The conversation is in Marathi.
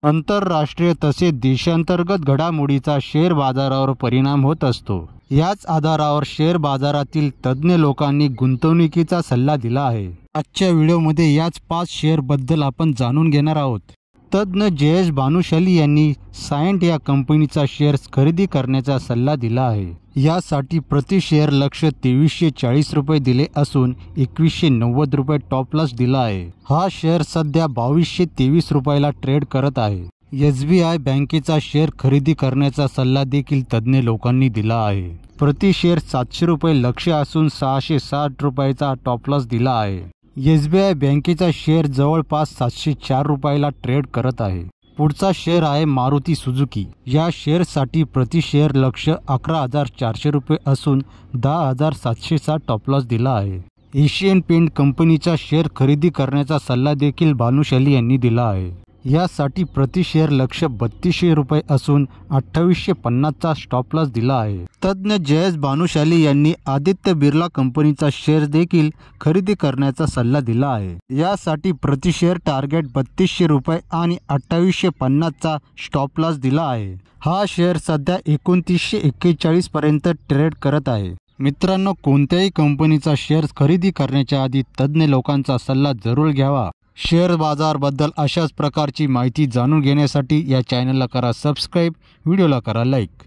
आंतरराष्ट्रीय तसेच देशांतर्गत घडामोडीचा शेअर बाजारावर परिणाम होत असतो। याच आधारावर शेअर बाजारातील तज्ज्ञ लोकांनी गुंतवणुकीचा सल्ला दिला आहे। आजच्या व्हिडिओमध्ये याच 5 शेअरबद्दल आपण जाणून घेणार आहोत। तज्ज्ञ जयेश भानुशाली यांनी सायंट या कंपनीचा शेअर्स खरेदी करण्याचा सल्ला दिला आहे। यासाठी प्रति शेअर लक्ष्य 2340 रुपये दिले असून 2190 रुपये टॉप लॉस दिला आहे। हा शेअर सध्या 2223 रुपयाला ट्रेड करत आहे। SBI बँकेचा शेअर खरेदी करण्याचा सल्ला देखील तज्ज्ञ लोकांनी दिला आहे। प्रति शेअर 700 रुपये लक्ष्य असून 660 रुपयाचा टॉप लॉस दिला आहे। SBI बँकेचा शेअर जवळपास 704 रुपयाला ट्रेड करत आहे। पुढचा शेअर आहे मारुती सुझुकी। या शेअरसाठी प्रति शेअर लक्ष्य 11,400 रुपये असून 10,760 टॉप लॉस दिला आहे। एशियन पेंट कंपनीचा शेअर खरेदी करण्याचा सल्ला देखील भानुशाली यांनी दिला आहे। यासाठी प्रति शेअर लक्ष्य 3200 रुपये असून 2850 चा स्टॉप लॉस दिला आहे। तज्ज्ञ जयेश भानुशाली यांनी आदित्य बिर्ला कंपनीचा शेअर देखील खरेदी करण्याचा सल्ला दिला आहे। यासाठी प्रति शेअर टार्गेट 3200 रुपये आणि 2850 चा स्टॉप लॉस दिला आहे। हा शेअर सध्या 2941 पर्यंत ट्रेड करत आहे। मित्रांनो, कोणत्याही कंपनीचा शेअर खरेदी करण्याच्या आधी तज्ज्ञ लोकांचा सल्ला जरूर घ्यावा। शेअर बाजारबद्दल अशाच प्रकारची माहिती जाणून घेण्यासाठी या चॅनलला करा सबस्क्राईब, व्हिडिओला करा लाईक।